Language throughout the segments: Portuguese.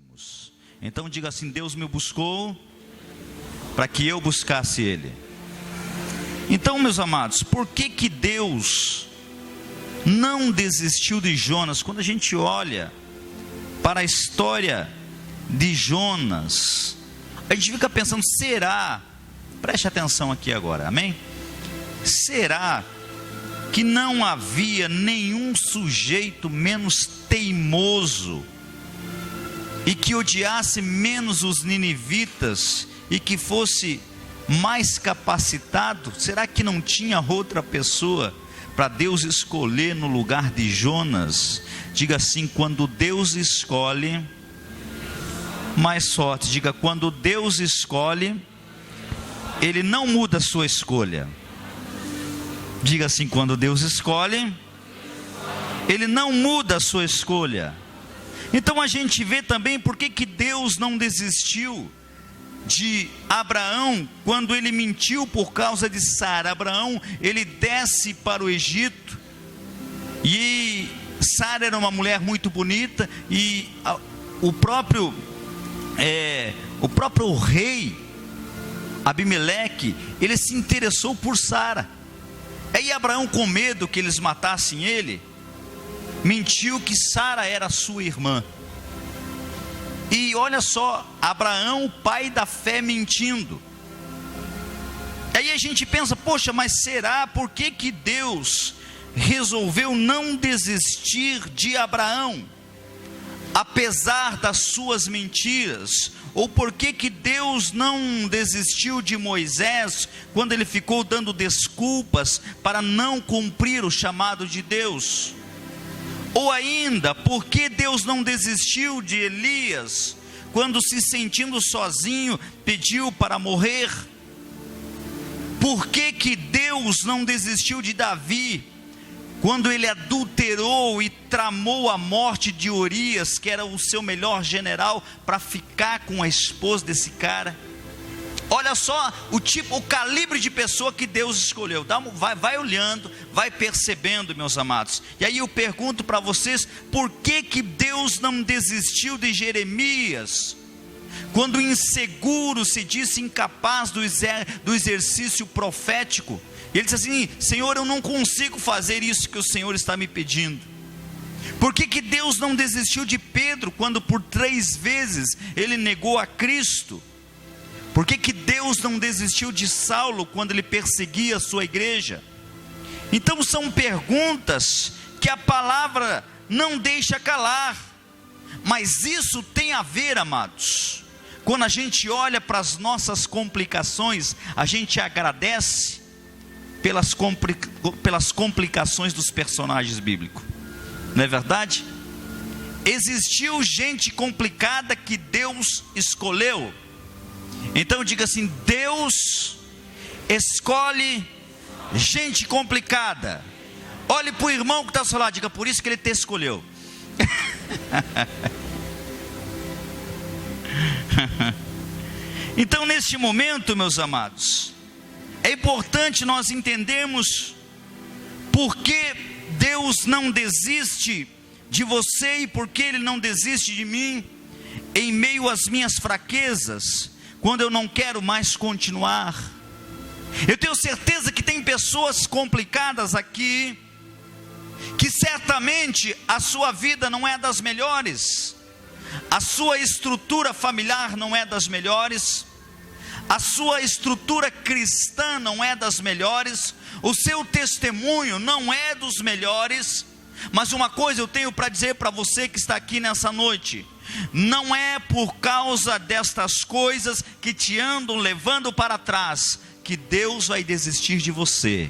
buscássemos. Então diga assim: Deus me buscou para que eu buscasse Ele. Então, meus amados, por que Deus não desistiu de Jonas? Quando a gente olha para a história de Jonas, a gente fica pensando, será, preste atenção aqui agora, amém? Será que não havia nenhum sujeito menos teimoso e que odiasse menos os ninivitas e que fosse mais capacitado? Será que não tinha outra pessoa para Deus escolher no lugar de Jonas? Diga assim: quando Deus escolhe, mais forte, diga: quando Deus escolhe, Ele não muda a sua escolha. Diga assim: quando Deus escolhe, Ele não muda a sua escolha. Então a gente vê também por que Deus não desistiu de Abraão quando ele mentiu por causa de Sara. Abraão, ele desce para o Egito, e Sara era uma mulher muito bonita, e o próprio rei Abimeleque, ele se interessou por Sara. Aí Abraão, com medo que eles matassem ele, mentiu que Sara era sua irmã. E olha só, Abraão, pai da fé, mentindo. Aí a gente pensa, poxa, mas será, por que Deus resolveu não desistir de Abraão, apesar das suas mentiras? Ou por que Deus não desistiu de Moisés, quando ele ficou dando desculpas para não cumprir o chamado de Deus? Ou ainda, por que Deus não desistiu de Elias, quando, se sentindo sozinho, pediu para morrer? Por que Deus não desistiu de Davi, quando ele adulterou e tramou a morte de Urias, que era o seu melhor general, para ficar com a esposa desse cara? Olha só o calibre de pessoa que Deus escolheu. Vai olhando, vai percebendo, meus amados. E aí eu pergunto para vocês, por que Deus não desistiu de Jeremias, quando inseguro se disse incapaz do exercício profético? E ele disse assim: Senhor, eu não consigo fazer isso que o Senhor está me pedindo. Por que Deus não desistiu de Pedro, quando por 3 vezes ele negou a Cristo? Por que Deus não desistiu de Saulo, quando ele perseguia a sua igreja? Então são perguntas que a palavra não deixa calar. Mas isso tem a ver, amados, quando a gente olha para as nossas complicações, a gente agradece pelas complicações dos personagens bíblicos, não é verdade? Existiu gente complicada que Deus escolheu. Então diga assim: Deus escolhe gente complicada. Olhe para o irmão que está ao seu lado, diga: por isso que Ele te escolheu. Então, neste momento, meus amados, é importante nós entendermos por que Deus não desiste de você e por que Ele não desiste de mim em meio às minhas fraquezas, quando eu não quero mais continuar. Eu tenho certeza que tem pessoas complicadas aqui, que certamente a sua vida não é das melhores, a sua estrutura familiar não é das melhores, a sua estrutura cristã não é das melhores, o seu testemunho não é dos melhores. Mas uma coisa eu tenho para dizer para você que está aqui nessa noite: não é por causa destas coisas que te andam levando para trás que Deus vai desistir de você,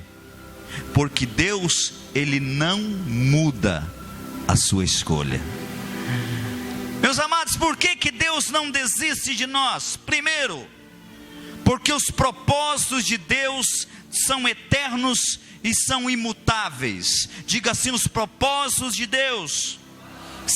porque Deus, Ele não muda a sua escolha. Meus amados, por que Deus não desiste de nós? Primeiro, porque os propósitos de Deus são eternos e são imutáveis. Diga assim: os propósitos de Deus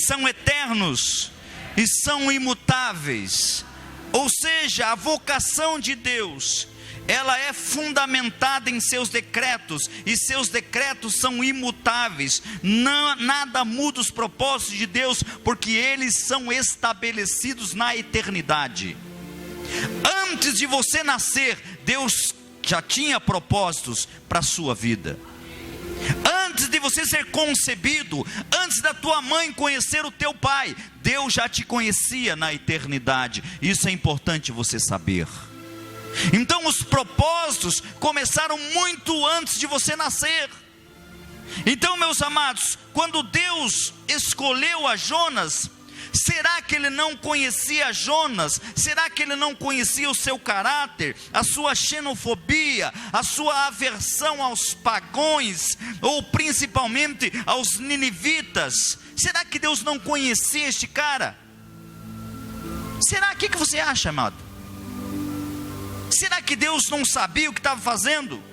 são eternos e são imutáveis. Ou seja, a vocação de Deus ela é fundamentada em seus decretos, e seus decretos são imutáveis. Nada muda os propósitos de Deus, porque eles são estabelecidos na eternidade. Antes de você nascer, Deus já tinha propósitos para a sua vida. Antes de você ser concebido, antes da tua mãe conhecer o teu pai, Deus já te conhecia na eternidade. Isso é importante você saber. Então os propósitos começaram muito antes de você nascer. Então, meus amados, quando Deus escolheu a Jonas, será que ele não conhecia Jonas? Será que ele não conhecia o seu caráter, a sua xenofobia, a sua aversão aos pagões, ou principalmente aos ninivitas? Será que Deus não conhecia este cara? Será? O que você acha, amado? Será que Deus não sabia o que estava fazendo?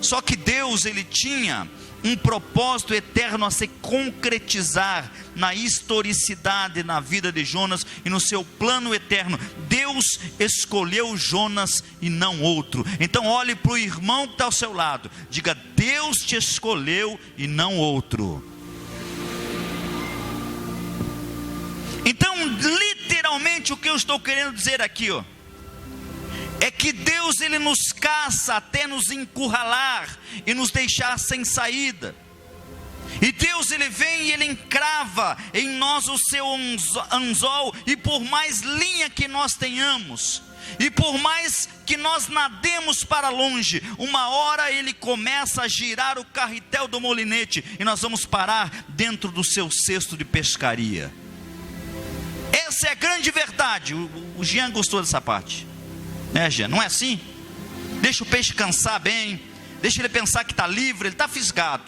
Só que Deus, ele tinha um propósito eterno a se concretizar na historicidade, na vida de Jonas e no seu plano eterno. Deus escolheu Jonas e não outro. Então olhe para o irmão que está ao seu lado, diga: Deus te escolheu e não outro. Então, literalmente, o que eu estou querendo dizer aqui, é que Deus, ele nos caça até nos encurralar e nos deixar sem saída. E Deus, ele vem e ele encrava em nós o seu anzol, e por mais linha que nós tenhamos, e por mais que nós nademos para longe, uma hora ele começa a girar o carretel do molinete, e nós vamos parar dentro do seu cesto de pescaria. Essa é a grande verdade. O Jean gostou dessa parte, né, Jean? Não é assim? Deixa o peixe cansar bem, deixa ele pensar que está livre. Ele está fisgado,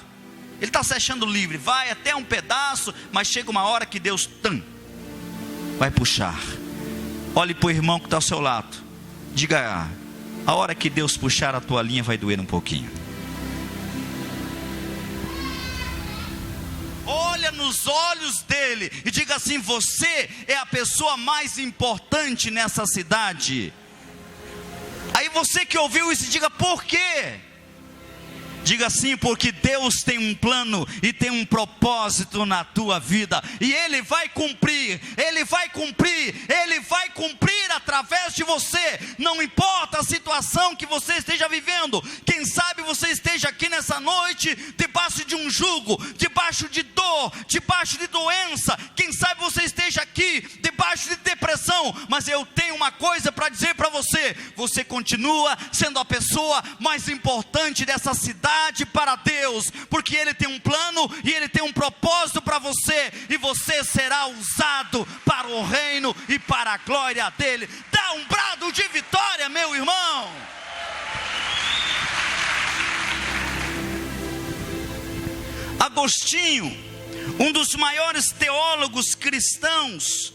ele está se achando livre, vai até um pedaço, mas chega uma hora que Deus vai puxar. Olhe para o irmão que está ao seu lado, diga: a hora que Deus puxar a tua linha vai doer um pouquinho. Olha nos olhos dele e diga assim: você é a pessoa mais importante nessa cidade. Aí você que ouviu isso, diga: por quê? Diga assim: porque Deus tem um plano e tem um propósito na tua vida, e Ele vai cumprir, Ele vai cumprir, Ele vai cumprir através de você. Não importa a situação que você esteja vivendo. Quem sabe você esteja aqui nessa noite debaixo de um jugo, debaixo de dor, debaixo de doença. Quem sabe você esteja aqui debaixo de depressão, mas eu tenho uma coisa para dizer para você: você continua sendo a pessoa mais importante dessa cidade para Deus, porque Ele tem um plano e Ele tem um propósito para você, e você será usado para o reino e para a glória dEle. Dá um brado de vitória, meu irmão. Agostinho, um dos maiores teólogos cristãos,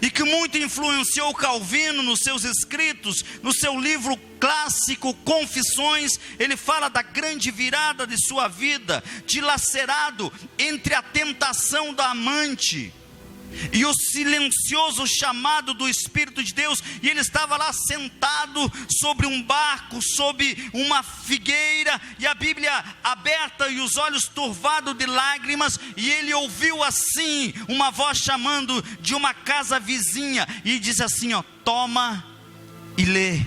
e que muito influenciou Calvino nos seus escritos, no seu livro clássico Confissões, ele fala da grande virada de sua vida, dilacerado entre a tentação da amante e o silencioso chamado do Espírito de Deus. E ele estava lá sentado sobre um barco, sob uma figueira, e a Bíblia aberta e os olhos turvados de lágrimas, e ele ouviu assim uma voz chamando de uma casa vizinha, e diz assim: toma e lê.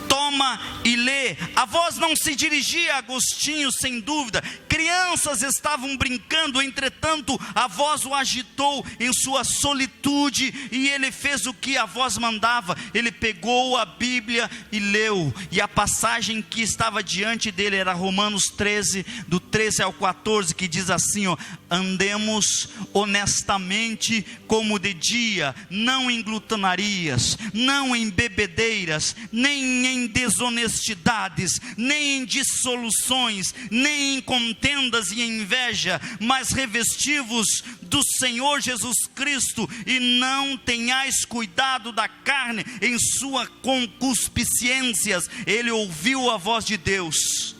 Toma e lê. A voz não se dirigia a Agostinho, sem dúvida. Crianças estavam brincando, entretanto a voz o agitou em sua solitude, e ele fez o que a voz mandava. Ele pegou a Bíblia e leu, e a passagem que estava diante dele era Romanos 13, do 13 ao 14, que diz assim: andemos honestamente como de dia, não em glutonarias, não em bebedeiras, nem em desonestidades, nem em dissoluções, nem em contendas e em inveja, mas revestivos do Senhor Jesus Cristo, e não tenhais cuidado da carne em suas concupiscências. Ele ouviu a voz de Deus,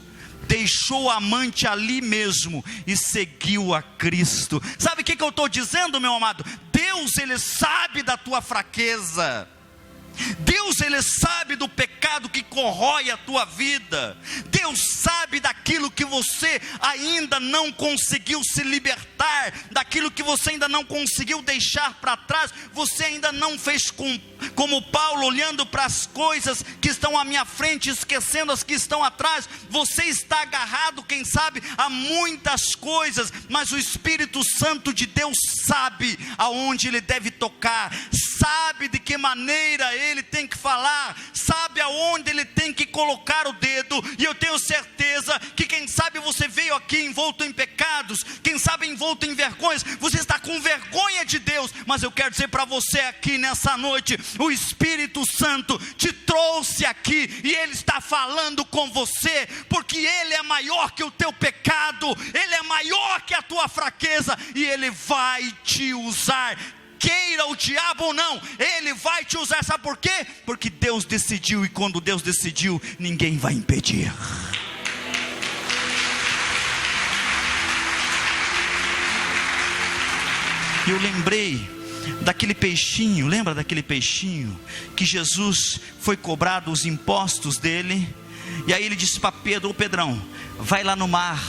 deixou a amante ali mesmo e seguiu a Cristo. Sabe o que eu estou dizendo, meu amado? Deus, Ele sabe da tua fraqueza. Deus, Ele sabe do pecado que corrói a tua vida. Deus sabe daquilo que você ainda não conseguiu se libertar, daquilo que você ainda não conseguiu deixar para trás. Você ainda não fez como Paulo, olhando para as coisas que estão à minha frente, esquecendo as que estão atrás. Você está agarrado, quem sabe, a muitas coisas, mas o Espírito Santo de Deus sabe aonde Ele deve tocar, sabe de que maneira Ele tem que falar, sabe aonde Ele tem que colocar o dedo. E eu tenho certeza que quem sabe você veio aqui envolto em pecados, quem sabe envolto em vergonhas, você está com vergonha de Deus, mas eu quero dizer para você aqui nessa noite, o Espírito Santo te trouxe aqui e Ele está falando com você, porque Ele é maior que o teu pecado, Ele é maior que a tua fraqueza, e Ele vai te usar. Queira o diabo ou não, Ele vai te usar. Sabe por quê? Porque Deus decidiu, e quando Deus decidiu, ninguém vai impedir. Eu lembrei daquele peixinho, lembra daquele peixinho que Jesus foi cobrado os impostos dele, e aí ele disse para Pedro: ô Pedrão, vai lá no mar,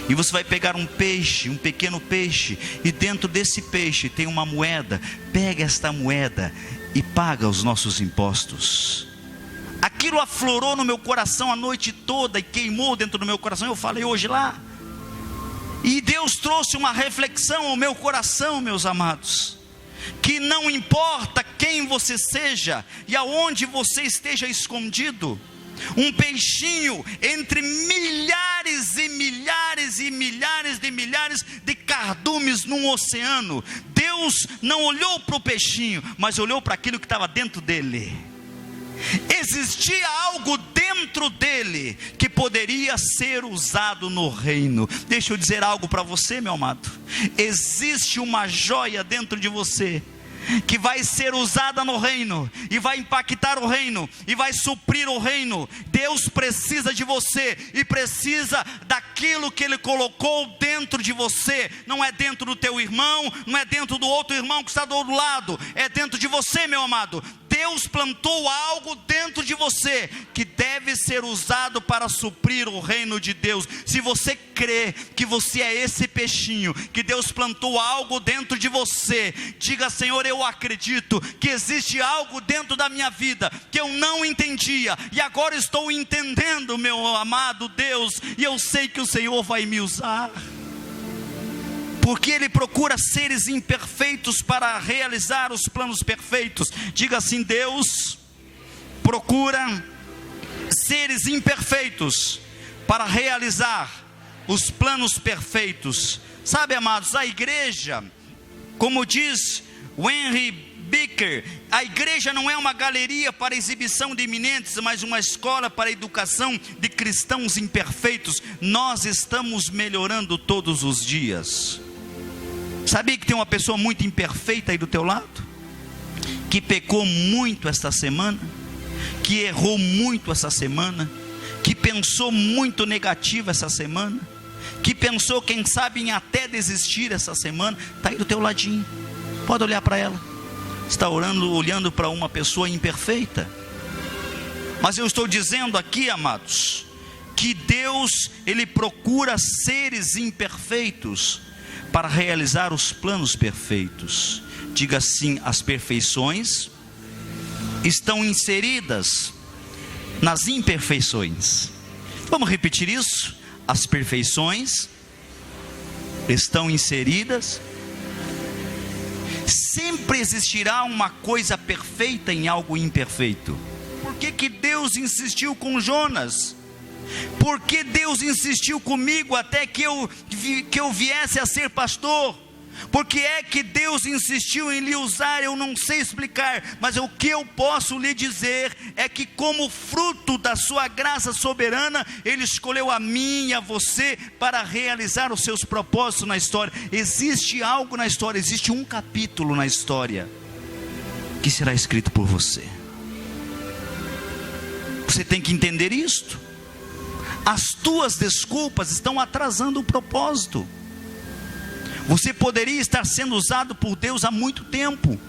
e você vai pegar um peixe, um pequeno peixe, e dentro desse peixe tem uma moeda, pega esta moeda e paga os nossos impostos. Aquilo aflorou no meu coração a noite toda, e queimou dentro do meu coração. Eu falei hoje lá, e Deus trouxe uma reflexão ao meu coração, meus amados, que não importa quem você seja e aonde você esteja escondido, um peixinho entre milhares e milhares e milhares de milhares de cardumes num oceano, Deus não olhou para o peixinho, mas olhou para aquilo que estava dentro dele. Existia algo dentro dele que poderia ser usado no reino. Deixa eu dizer algo para você, meu amado. Existe uma joia dentro de você que vai ser usada no reino, e vai impactar o reino, e vai suprir o reino. Deus precisa de você, e precisa daquilo que Ele colocou dentro de você. Não é dentro do teu irmão, não é dentro do outro irmão que está do outro lado, é dentro de você, meu amado. Deus plantou algo dentro de você que deve ser usado para suprir o reino de Deus. Se você crê que você é esse peixinho, que Deus plantou algo dentro de você, diga: Senhor, eu acredito que existe algo dentro da minha vida que eu não entendia, e agora estou entendendo, meu amado Deus, e eu sei que o Senhor vai me usar. Porque Ele procura seres imperfeitos para realizar os planos perfeitos. Diga assim: Deus procura seres imperfeitos para realizar os planos perfeitos. Sabe, amados, a igreja, como diz o Henry Becker, a igreja não é uma galeria para exibição de eminentes, mas uma escola para a educação de cristãos imperfeitos. Nós estamos melhorando todos os dias. Sabia que tem uma pessoa muito imperfeita aí do teu lado? Que pecou muito esta semana, que errou muito essa semana, que pensou muito negativo essa semana, que pensou, quem sabe, em até desistir essa semana. Está aí do teu ladinho, pode olhar para ela. Está olhando para uma pessoa imperfeita. Mas eu estou dizendo aqui, amados, que Deus, Ele procura seres imperfeitos para realizar os planos perfeitos. Diga assim: as perfeições estão inseridas nas imperfeições. Vamos repetir isso? As perfeições estão inseridas. Sempre existirá uma coisa perfeita em algo imperfeito. Por que Deus insistiu com Jonas? Por que Deus insistiu comigo até que eu viesse a ser pastor? Por que é que Deus insistiu em lhe usar? Eu não sei explicar, mas o que eu posso lhe dizer é que, como fruto da sua graça soberana, Ele escolheu a mim e a você para realizar os seus propósitos na história. Existe algo na história, existe um capítulo na história que será escrito por você. Você tem que entender isto. As tuas desculpas estão atrasando o propósito. Você poderia estar sendo usado por Deus há muito tempo,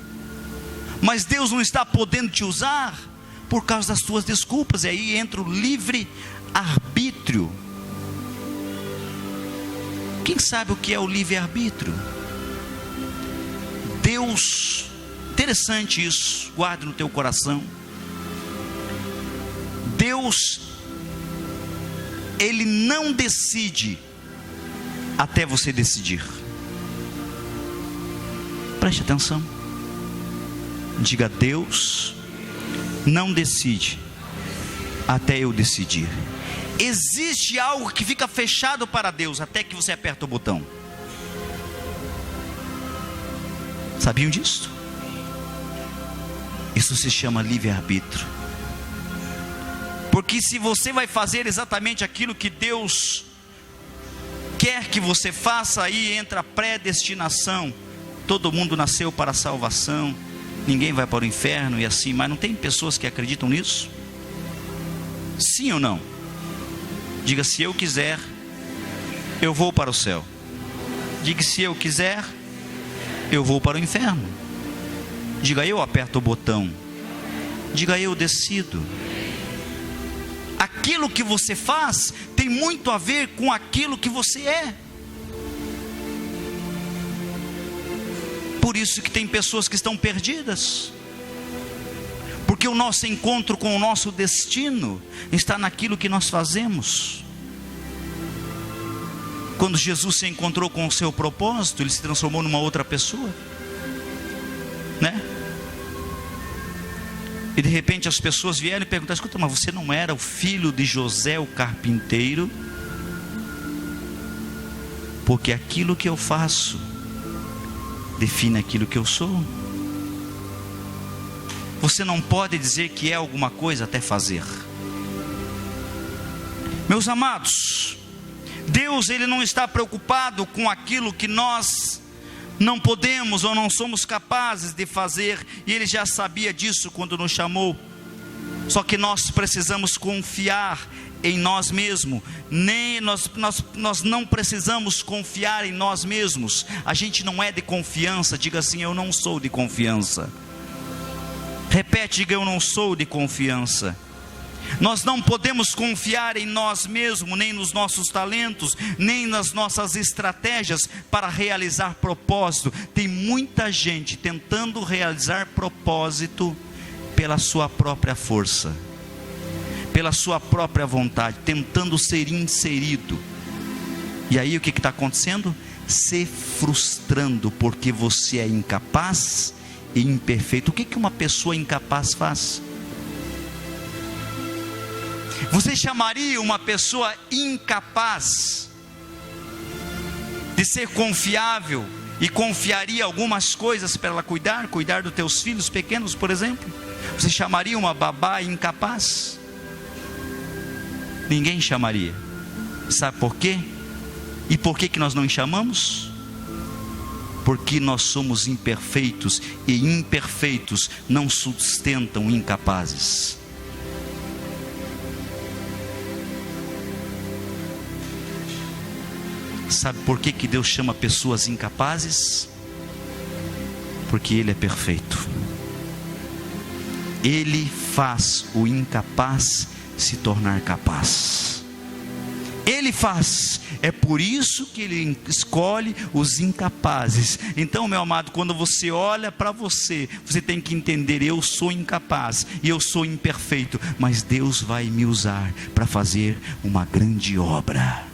mas Deus não está podendo te usar por causa das tuas desculpas. E aí entra o livre-arbítrio. Quem sabe o que é o livre-arbítrio? Deus, interessante isso, guarde no teu coração. Deus, Ele não decide até você decidir. Preste atenção. Diga: Deus não decide até eu decidir. Existe algo que fica fechado para Deus até que você aperta o botão. Sabiam disso? Isso se chama livre-arbítrio. Porque se você vai fazer exatamente aquilo que Deus quer que você faça, aí entra a predestinação. Todo mundo nasceu para a salvação, ninguém vai para o inferno e assim. Mas não tem pessoas que acreditam nisso? Sim ou não? Diga: se eu quiser, eu vou para o céu. Diga: se eu quiser, eu vou para o inferno. Diga: eu aperto o botão. Diga: eu decido. Aquilo que você faz tem muito a ver com aquilo que você é. Por isso que tem pessoas que estão perdidas, porque o nosso encontro com o nosso destino está naquilo que nós fazemos. Quando Jesus se encontrou com o seu propósito, Ele se transformou numa outra pessoa, né? E de repente as pessoas vieram e perguntaram: escuta, mas você não era o filho de José o carpinteiro? Porque aquilo que eu faço define aquilo que eu sou. Você não pode dizer que é alguma coisa até fazer. Meus amados, Deus, Ele não está preocupado com aquilo que nós não podemos ou não somos capazes de fazer, e Ele já sabia disso quando nos chamou. Só que nós precisamos confiar em nós mesmos. Nós não precisamos confiar em nós mesmos. A gente não é de confiança. Diga assim: eu não sou de confiança. Repete: diga: eu não sou de confiança. Nós não podemos confiar em nós mesmos, nem nos nossos talentos, nem nas nossas estratégias para realizar propósito. Tem muita gente tentando realizar propósito pela sua própria força, pela sua própria vontade, tentando ser inserido. E aí o que está acontecendo? Se frustrando porque você é incapaz e imperfeito. O que uma pessoa incapaz faz? Você chamaria uma pessoa incapaz de ser confiável e confiaria algumas coisas para ela cuidar dos teus filhos pequenos, por exemplo? Você chamaria uma babá incapaz? Ninguém chamaria. Sabe por quê? E por que nós não chamamos? Porque nós somos imperfeitos, e imperfeitos não sustentam incapazes. Sabe por que Deus chama pessoas incapazes? Porque Ele é perfeito. Ele faz o incapaz se tornar capaz. Ele faz. É por isso que Ele escolhe os incapazes. Então, meu amado, quando você olha para você, você tem que entender: eu sou incapaz e eu sou imperfeito, mas Deus vai me usar para fazer uma grande obra.